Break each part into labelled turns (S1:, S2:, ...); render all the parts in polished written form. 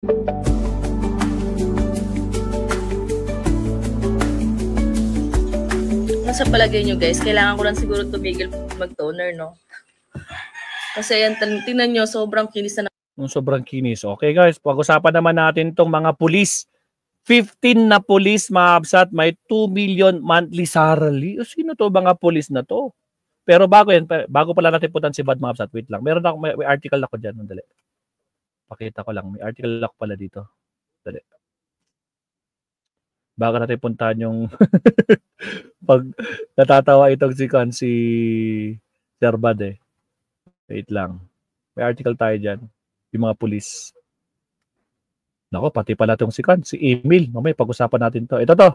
S1: Sa palagay nyo guys, kailangan ko lang siguro tumigil mag-toner, no? Kasi yan, tingnan nyo, sobrang kinis na.
S2: Sobrang kinis. Okay guys, pag-usapan naman natin tong mga pulis. 15 na pulis, mga absat, may 2 million monthly salary. O, sino to mga pulis na to? Pero bago yan, bago pala natin putan si Bad, mga absat, wait lang. Meron ako, may article ako dyan. Dali. Pakita ko lang. May article ako pala dito. Dali. Bago natin puntahan yung pag natatawa itong si Sir Bad eh. Wait lang. May article tayo dyan. Yung mga pulis. Nako, pati pala itong si Emil. Mamaya pag-usapan natin to. Ito to.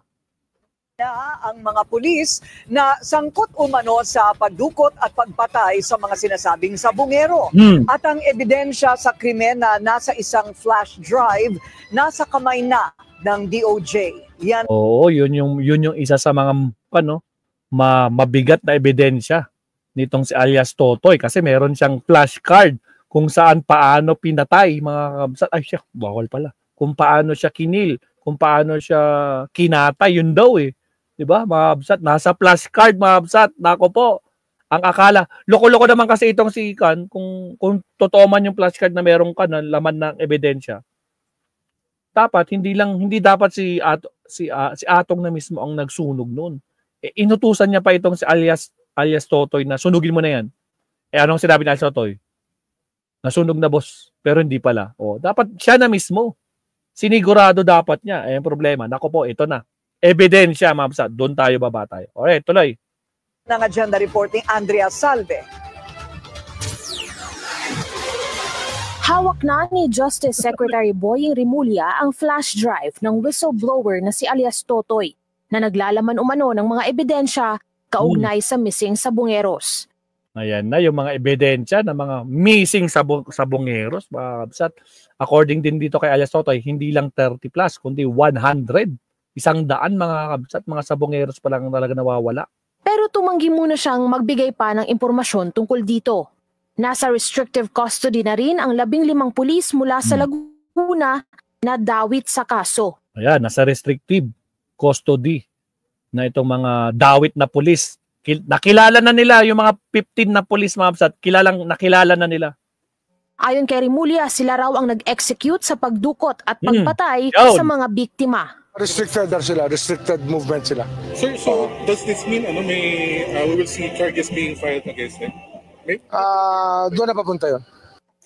S3: Na ang mga pulis na sangkot umano sa pagdukot at pagpatay sa mga sinasabing sabungero. At ang ebidensya sa krimen na nasa isang flash drive, nasa kamay na ng DOJ. Yan.
S2: Oo, yun yung isa sa mga mabigat na ebidensya nitong si alias Totoy kasi meron siyang flashcard kung saan paano pinatay mga kabsat. Ay siya, bawal pala. Kung paano siya kinil, kung paano siya kinatay, yun daw eh. 'Di ba? Mga kabsat, nasa flashcard mga kabsat. Nako po. Ang akala, loko-loko naman kasi itong si Kan kung totoo man yung flashcard na meron ka na laman ng ebidensya. Dapat hindi dapat si Atong na mismo ang nagsunog noon. Inutusan niya pa itong si alias Totoy na sunugin mo na yan. Anong sinabi ni alias Totoy? Nasunog na boss, pero hindi pala. Dapat siya na mismo. Sinigurado dapat niya. Ang problema, nako po, ito na. Ebidensya, ma'am. Doon tayo babatay. Okay, tuloy.
S3: Ng agenda reporting, Andrea Salve.
S4: Hawak na ni Justice Secretary Boying Rimulya ang flash drive ng whistleblower na si alias Totoy na naglalaman umano ng mga ebidensya kaugnay sa missing sabungeros.
S2: Ayan na yung mga ebidensya ng mga missing sabungeros. According din dito kay alias Totoy, hindi lang 30 plus, kundi 100. 100 mga kabsat, mga sabungeros pa lang talaga nawawala.
S4: Pero tumanggi muna siyang magbigay pa ng impormasyon tungkol dito. Nasa restrictive custody na rin ang 15 pulis mula sa Laguna na dawit sa kaso.
S2: Ayan, nasa restrictive custody na itong mga dawit na pulis. Nakilala na nila yung mga 15 na pulis, mga absat. Nakilala na nila.
S4: Ayon kay Rimulya, sila raw ang nag-execute sa pagdukot at pagpatay sa mga biktima.
S5: Restricted sila, restricted movement sila.
S6: Sir, so does this mean we will see charges being filed against them?
S5: Doon na papunta yun.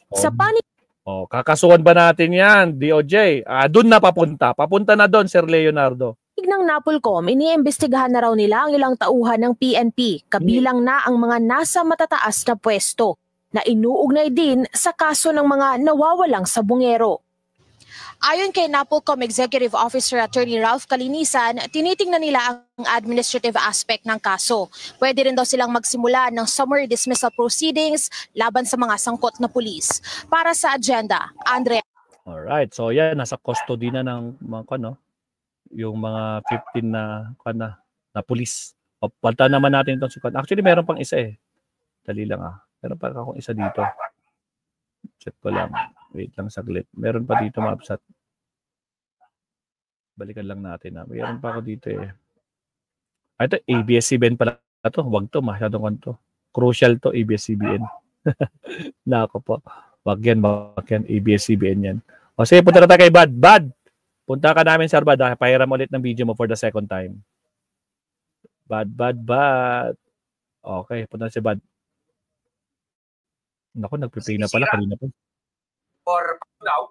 S4: Sa panig...
S2: kakasuhan ba natin yan, DOJ? Doon na papunta. Papunta na doon, Sir Leonardo.
S4: Ng Napolcom, iniimbestigahan na raw nila ang ilang tauhan ng PNP, kabilang na ang mga nasa matataas na pwesto, na inuugnay din sa kaso ng mga nawawalang sabungero. Ayon kay Napolcom Executive Officer Attorney Ralph Kalinisan, tinitingnan nila ang administrative aspect ng kaso. Pwede rin daw silang magsimula ng summary dismissal proceedings laban sa mga sangkot na pulis. Para sa agenda, Andrea.
S2: Alright, so yan, nasa custody na ng mga yung mga 15 na pulis. Palitan naman natin itong sukat. Actually, meron pang isa eh. Dali lang Meron pa akong isa dito. Check ko lang. Wait lang saglit. Meron pa dito maabsat. Balikan lang natin Meron pa ako dito eh. Ito, ABS-CBN pala ito. Wag to, masyadong kanto. Crucial to, ABS-CBN. Nako po. Wag yan. ABS-CBN yan. O sige, punta na tayo kay Bad. Bad! Punta ka namin, Sir Bad. Pahiram ulit ng video mo for the second time. Bad. Okay, punta na si Bad. Naku, nagpiplay na pala. Kanina po.
S7: Or daw,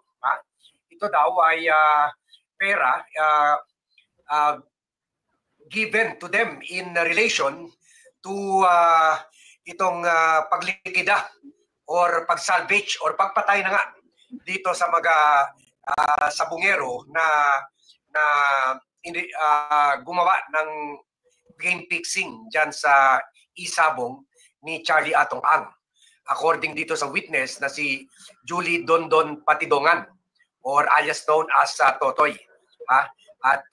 S7: ito daw ay pera given to them in relation to itong paglikida or pagsalvage or pagpatay na nga dito sa mga sabungero na gumawa ng game fixing dyan sa isabong ni Charlie Atong Ang. According dito sa witness na si Julie Dondon Patidongan or alias known as Totoy. At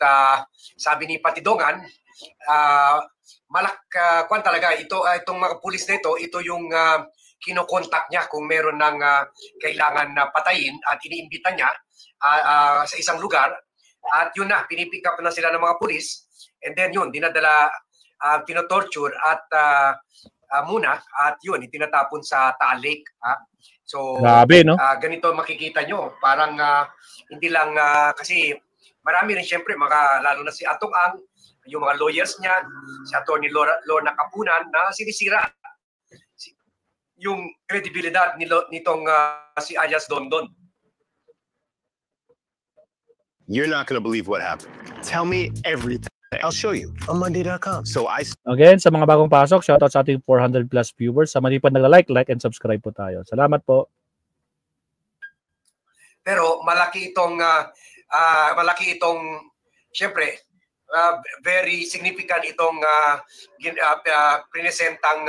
S7: sabi ni Patidongan, kwan talaga, itong mga pulis na ito yung kinokontak niya kung meron ng kailangan na patayin at iniimbita niya sa isang lugar. At yun na, pinipick up na sila ng mga pulis. And then yun, dinadala, tinotorture at muna. At yun, itinatapon sa Taal Lake. So,
S2: grabe, no?
S7: Ganito makikita nyo. Parang hindi lang, kasi marami rin siyempre, lalo na si Atong Ang, yung mga lawyers niya, si Atty. Lorna Capunan, na sinisira yung kredibilidad nitong si alias Dondon.
S8: You're not going to believe what happened. Tell me everything. I'll show you on Monday.com. So
S2: Again, sa mga bagong pasok, shoutout sa ating 400 plus viewers. Sa mali pa nag-like and subscribe po tayo. Salamat po.
S7: Pero malaki itong syempre, very significant itong prinesentang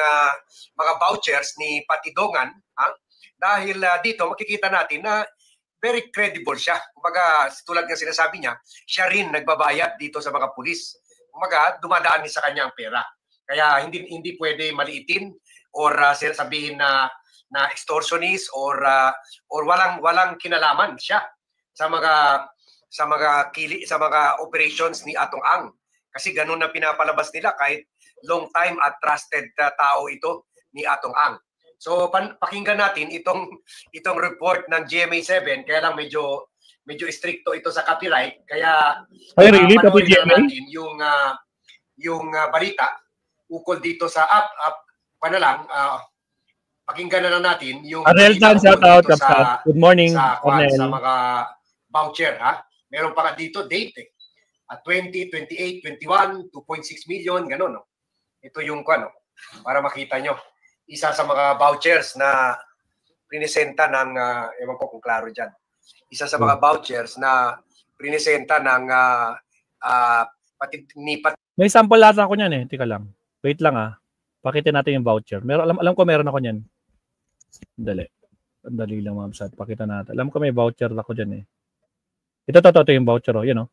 S7: mga vouchers ni Patidongan. Dahil dito makikita natin na very credible siya. Kumbaga, tulad ng sinasabi niya, siya rin nagbabayad dito sa mga pulis. Kumbaga, dumadaan din sa kanya ang pera. Kaya hindi pwede maliitin or sabihin na extortionist or walang kinalaman siya sa mga operations ni Atong Ang. Kasi ganun na pinapalabas nila kahit long time at trusted tao ito ni Atong Ang. So pakinggan natin itong report ng GMA7, kaya lang medyo stricto ito sa copyright, kaya
S2: really
S7: panoorin natin yung balita ukol dito sa pakinggan na lang natin yung
S2: Arnel Tan, shout out. Good morning,
S7: sa
S2: Arnel.
S7: mga voucher, meron pa nga dito date 20, 28, 21, 2.6 million, ganun, no? Ito yung para makita nyo. Isa sa mga vouchers na prinesenta ng, ewan ko kung klaro dyan, isa sa mga vouchers na prinesenta ng
S2: May sample lahat ako niyan eh. Tika lang. Wait lang Pakita natin yung voucher. Alam ko meron ako niyan. Dali lang mga absat. Pakita natin. Alam ko may voucher ako dyan eh. Ito yung voucher. Yun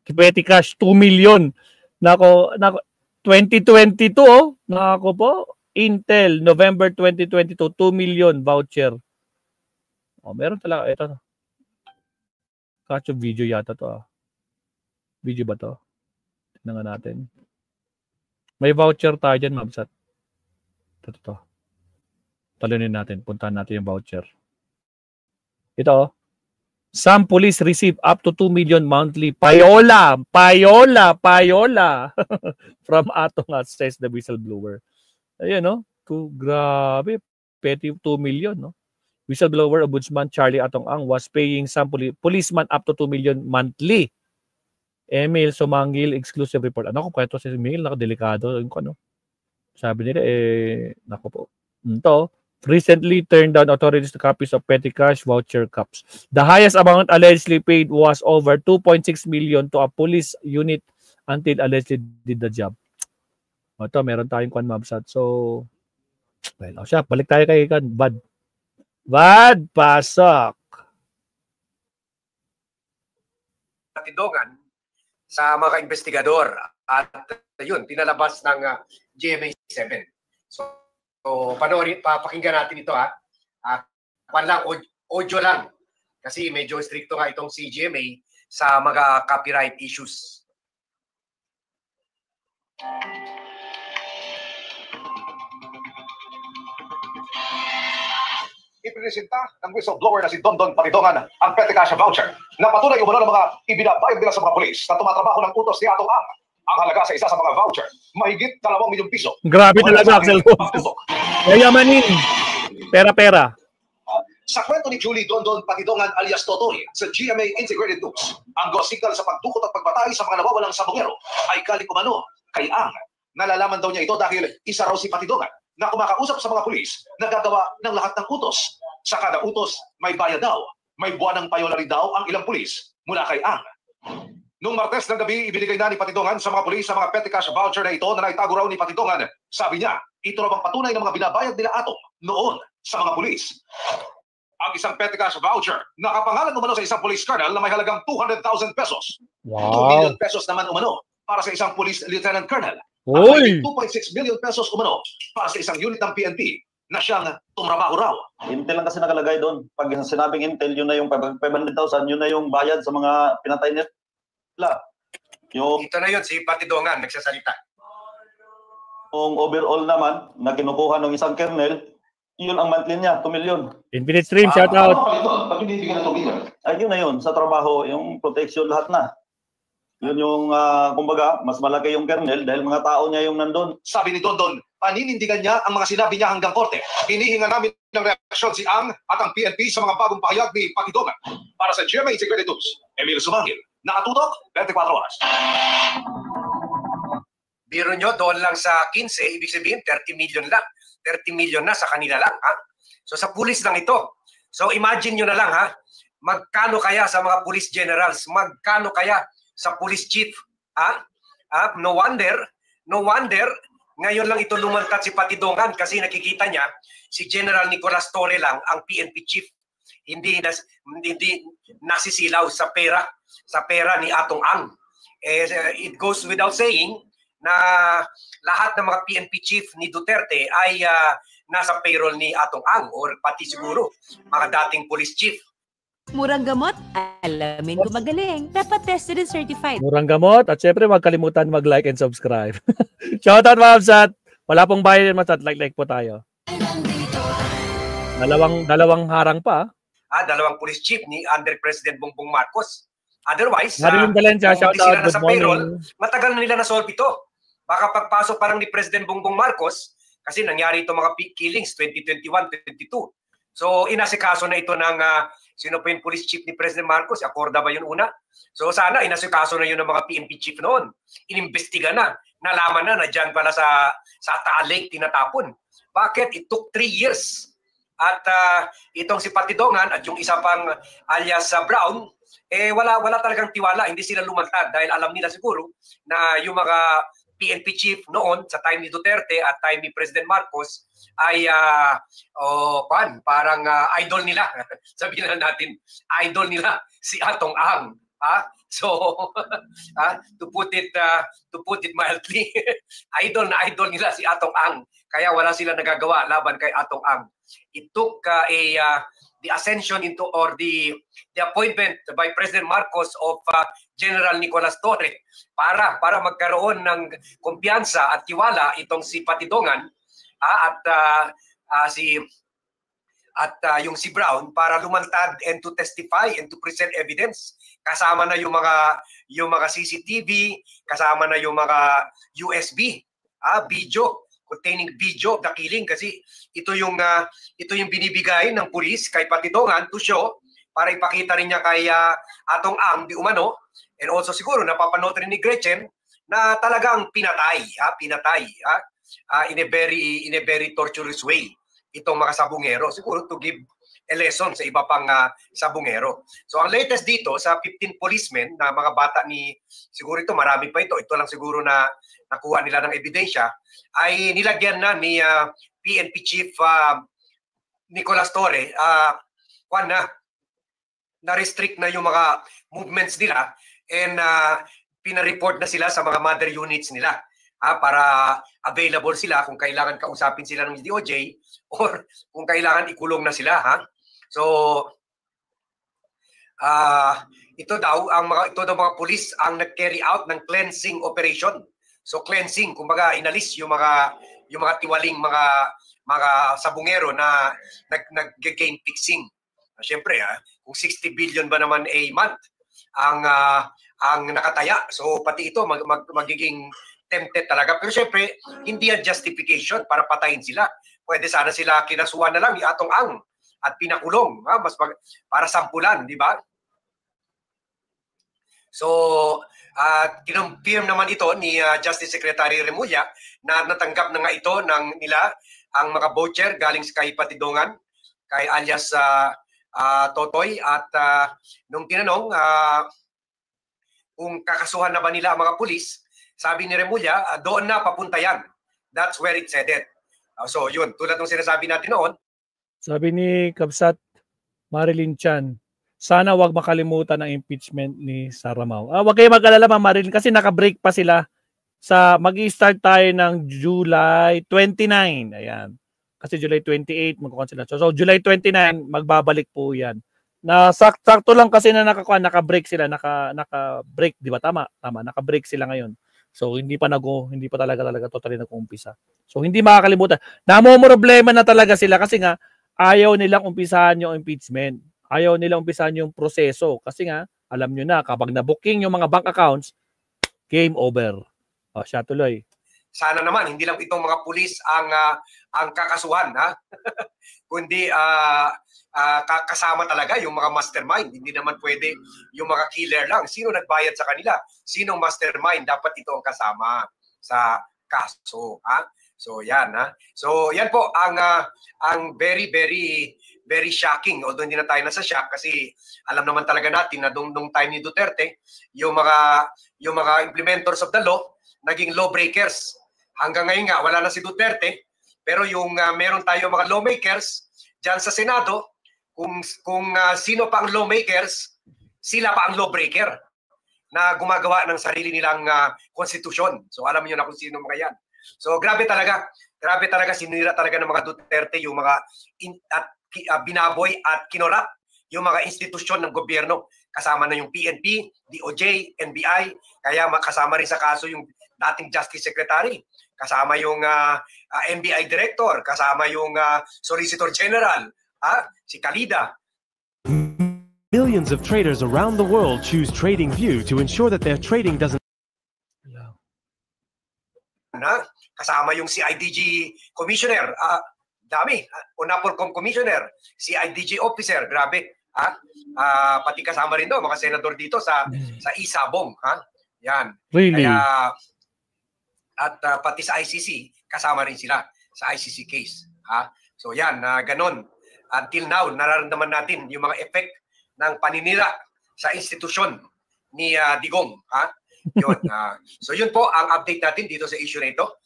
S2: Petty cash, 2 million. Nako, 2022 Nako po. Intel, November 2022, 2 million voucher. Meron talaga. Ito. Catch of video yata to. Video ba to? Tignan nga natin. May voucher tayo dyan, mabsat. Ito. Talunin natin. Puntahan natin yung voucher. Ito. Some police receive up to 2 million monthly. Payola! From Atong, says the whistleblower. Ayan, grabe. Petty 2 million, Whistleblower Ombudsman Charlie Atong Ang was paying some policeman up to 2 million monthly. Emil Sumangil, exclusive report. Ano ko kwento si Emil? Nakadelikado. Sabi nila, nako po. Ito, recently turned down authorities to copies of petty cash voucher cups. The highest amount allegedly paid was over 2.6 million to a police unit until allegedly did the job. Ito, meron tayong mabsat. So, siya, balik tayo kay Bad. Bad, pasok.
S7: Patidongan sa mga investigador at yun, pinalabas ng GMA7. So papakinggan natin ito audio lang kasi medyo stricto nga itong si GMA sa mga copyright issues.
S9: Ipinisita ng whistleblower na si Dondon Patidongan ang petty cash voucher na patunay umano ng mga ibinabayad nila sa mga pulis na tumatrabaho ng utos ni Atong Ang. Ang halaga sa isa sa mga voucher, mahigit 2 milyong piso.
S2: Grabe talaga, Axel. Yayamanin. Pera-pera.
S9: Sa kwento ni Julie Dondon Patidongan alias Totoy sa GMA Integrated News, ang gosikal sa pagdukot at pagpatay sa mga nawawalang sabongero ay galing umano kay Ang. Nalalaman daw niya ito dahil isa raw si Patidongan na kumakausap sa mga pulis na gagawa ng lahat ng utos. Sa kada utos, may bayad daw. May buwanang payola rin daw ang ilang pulis mula kay Ang. Noong Martes ng gabi, ibinigay na ni Patidongan sa mga pulis sa mga petty cash voucher na ito na naitago raw ni Patidongan. Sabi niya, ito raw ang patunay ng mga binabayad nila Atong noon sa mga pulis. Ang isang petty cash voucher, nakapangalan umano sa isang police colonel na may halagang 200,000 pesos.
S2: Wow.
S9: 2 million pesos naman umano para sa isang police lieutenant colonel.
S2: Oy!
S9: 2.6 million pesos umano para sa isang unit ng PNP na siyang tumrabaho raw.
S10: Intel lang kasi nakalagay doon. Pag sinabing Intel, yun na yung 500,000, yun na yung bayad sa mga pinatay nila.
S7: Ito na yun, si Patidongan nagsasalita.
S10: Yung overall naman, na kinukuha ng isang kernel, yun ang monthly niya, 2 million.
S2: Infinite Stream, shout out.
S9: Pag binibigyan ng tubigan.
S10: Ay, yun na yun, sa trabaho, yung protection lahat na. Yun yung, kumbaga, mas malaki yung kernel dahil mga tao niya yung nandun.
S9: Sabi ni Dondon, paninindigan niya ang mga sinabi niya hanggang korte. Hinihinga namin ng reaksyon si Ang at ang PNP sa mga bagong pahayag ni Patidongan. Para sa GMA Integrated News, Emil Sumangil, nakatutok, 24 oras.
S7: Biro nyo, doon lang sa 15, ibig sabihin 30 million lang. 30 million na sa kanila lang. Ha? So sa pulis lang ito. So imagine nyo na lang, ha? Magkano kaya sa mga police generals? Magkano kaya sa police chief? Ha? No wonder, ngayon lang ito lumantat si Patidongan kasi nakikita niya si General Nicolas Torre lang ang PNP chief. Hindi nasisilaw sa pera ni Atong Ang. It goes without saying na lahat ng mga PNP chief ni Duterte ay nasa payroll ni Atong Ang or pati siguro mga dating police chief.
S11: Murang gamot, alamin ko magaling. Dapat tested and certified.
S2: Murang gamot. At syempre, huwag kalimutan mag-like and subscribe. Shoutout mga Kamsat. Wala pong bayad yan, Masat. Like po tayo. Dalawang harang pa.
S7: Dalawang police chief ni under President Bongbong Marcos. Otherwise,
S2: Marilyn Valencia,
S7: kung hindi sila nasa payroll, matagal na nila na-solve ito. Baka pagpasok parang ni President Bongbong Marcos, kasi nangyari itong mga killings 2021-2022. So, inasikaso na ito ng sino pa yung police chief ni President Marcos? Acorda ba yun una? So, sana inasikaso na yun ng mga PNP chief noon. Inimbestiga na. Nalaman na dyan pala sa Taal Lake tinatapon. Bakit? It took 3 years. At itong si Patidongan at yung isa pang alias Brown, wala talagang tiwala. Hindi sila lumantad dahil alam nila siguro na yung mga PNP chief noon sa time ni Duterte at time ni President Marcos ay parang idol nila. Sabihin na natin, idol nila si Atong Ang. So, to put it mildly, idol nila si Atong Ang. Kaya wala sila nagagawa laban kay Atong Ang. It took the ascension into or the appointment by President Marcos of General Nicolas Torre para magkaroon ng kumpiyansa at tiwala itong si Patidongan yung si Brown para lumantad and to testify and to present evidence. Kasama na yung mga CCTV, kasama na yung mga USB, video, containing video of the killing kasi ito yung binibigay ng pulis kay Patidongan to show para ipakita rin niya kay Atong Ang di umano and also siguro napapanood rin ni Gretchen na talagang pinatay in a very torturous way itong mga sabungero siguro to give a lesson sa iba pang sabungero. So ang latest dito sa 15 policemen na mga bata ni siguro ito marami pa ito lang siguro na nakuha nila ng ebidensya ay nilagyan na ni PNP Chief Nicolas Torre na-restrict na yung mga movements nila and pinareport na sila sa mga mother units nila para available sila kung kailangan kausapin sila ng DOJ or kung kailangan ikulong na sila. So ito daw mga pulis ang nag-carry out ng cleansing operation. So cleansing, kumbaga inalis yung mga tiwaling mga sabungero na nag-game fixing. Siyempre, kung 60 billion ba naman a month ang nakataya. So pati ito magiging tempted talaga. Pero siyempre, hindi yan justification para patayin sila. Pwede sana sila kinasuhan na lang ni Atong Ang at pinakulong. Para sampulan, di ba? So, kinumpirm naman ito ni Justice Secretary Remulla na natanggap na nga ito nila ang mga voucher galing kay Patidongan, kay alias Totoy at nung tinanong kung kakasuhan na ba nila ang mga pulis, sabi ni Remulla, doon na papunta yan. That's where it's headed. So yun, tulad ng sinasabi natin noon.
S2: Sabi ni Kamsat Marilyn Chan, sana wag makalimutan ang impeachment ni Sara Mau. Wag kayo mag-alala, Ma'am Marilyn, kasi naka-break pa sila. Mag-i-start tayo ng July 29. Ayan. Kasi July 28, magkakancel na. So, July 29, magbabalik po yan. Na sakto lang kasi na naka-break sila, naka-break, di ba? Tama, naka-break sila ngayon. So, hindi pa talaga totally nag-uumpisa. So, hindi makakalimutan. Namomroblema na talaga sila kasi nga, ayaw nilang umpisahan yung impeachment. Ayaw nilang umpisahan yung proseso. Kasi nga, alam nyo na, kapag na-booking yung mga bank accounts, game over. O, siya tuloy.
S7: Sana naman, hindi lang itong mga pulis ang kakasuhan, ha? Kundi kasama talaga yung mga mastermind. Hindi naman pwede yung mga killer lang. Sino nagbayad sa kanila? Sinong mastermind? Dapat ito ang kasama sa kaso, ha? So, yan, ha? So, yan po ang very, very, very shocking. Although hindi na tayo nasa shock kasi alam naman talaga natin na nung time ni Duterte, yung mga implementors of the law, naging lawbreakers. Hanggang ngayon nga, wala na si Duterte, pero yung meron tayo mga lawmakers dyan sa Senado, kung sino pa ang lawmakers, sila pa ang lawbreaker na gumagawa ng sarili nilang konstitusyon. So alam niyo na kung sino mga yan. So grabe talaga sinira talaga ng mga Duterte yung mga binaboy at kinorap yung mga institusyon ng gobyerno. Kasama na yung PNP, DOJ, NBI, kaya kasama rin sa kaso yung dating Justice Secretary, kasama yung NBI Director, kasama yung Solicitor General, si Kalida.
S12: Millions of traders around the world choose TradingView to ensure that their trading doesn't...
S7: Kasama yung CIDG Commissioner, dami, UNAPOLCOM Commissioner, CIDG Officer, grabe. Pati kasama rin daw mga senador dito sa Isabong, yan.
S2: Really?
S7: Kaya, at pati sa ICC kasama rin sila sa ICC case, so yan, ganon. Until now nararamdaman natin yung mga effect ng paninira sa institusyon ni Digong, yun. So yun po ang update natin dito sa issue na ito.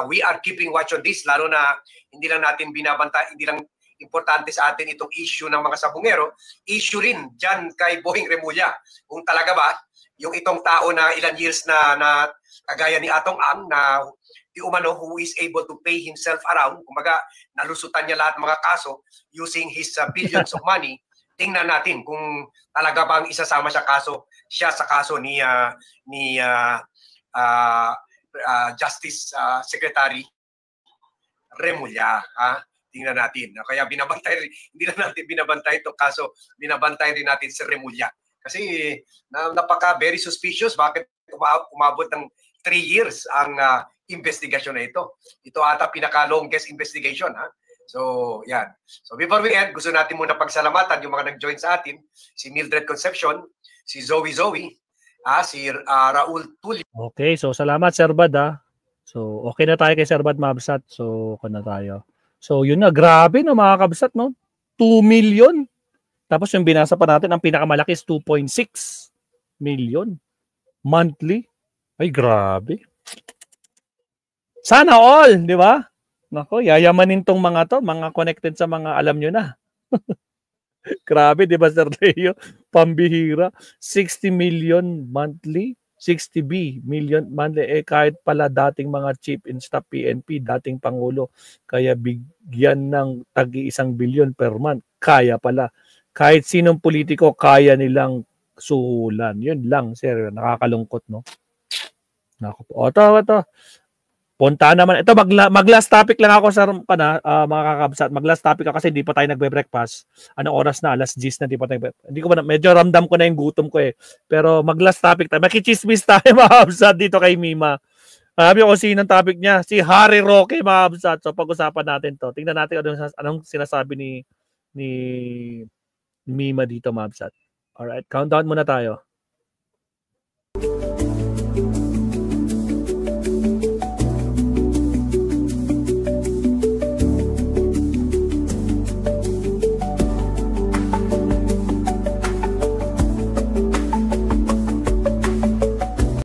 S7: We are keeping watch on this, lalo na hindi lang natin binabanta, hindi lang importante sa atin itong issue ng mga sabungero, issue rin dyan kay Boying Remulla. Kung talaga ba, yung itong tao na ilan years na kagaya ni Atong Ang, na di umano who is able to pay himself around, kumbaga nalusutan niya lahat ng mga kaso using his billions of money, tingnan natin kung talaga bang isasama siya sa kaso ni Justice Secretary Remulla. Tingnan natin. Kaya hindi na natin binabantay itong kaso, binabantay rin natin si Remulla. Kasi napaka very suspicious. Bakit umabot ng 3 years ang investigasyon na ito? Ito ata pinaka-longest investigation. So, yan. So, before we end, gusto natin muna pagsalamatan yung mga nag-join sa atin. Si Mildred Concepcion, si Zoe, si Raul Tulio.
S2: Okay, so salamat Sir Bad. So, okay na tayo kay Sir Bad Mabsat. So, okay na tayo. So, yun na. Grabe no mga kabsat, no? 2 million. Tapos yung binasa pa natin, ang pinakamalaki is 2.6 million monthly. Ay, grabe. Sana all, di ba? Nako, yayamanin tong mga connected sa mga alam nyo na. Grabe, di ba, Sir Leo? Pambihira. 60 million monthly. 60 million monthly. Kahit pala dating mga chief in staff PNP, dating Pangulo, kaya bigyan ng tagi 1 billion per month. Kaya pala. Kahit sinong politiko, kaya nilang suhulan. Yun lang, sir. Nakakalungkot, no? Naku po. Ito. Punta naman. Ito, mag-last topic lang ako, sir, mga kakabsat. Mag-last topic ako kasi hindi pa tayo nagbe-breakfast. Anong oras na? Alas 10 na, hindi pa tayo. Hindi ko ba, medyo ramdam ko na yung gutom ko eh. Pero mag-last topic tayo. Makichismis tayo, mga kabsat, dito kay Mima. Sabi ko sinong topic niya. Si Harry Roque, mga kabsat. So, pag-usapan natin to. Tingnan natin anong sinasabi ni Mima dito, mga kabsat. Alright, countdown muna tayo.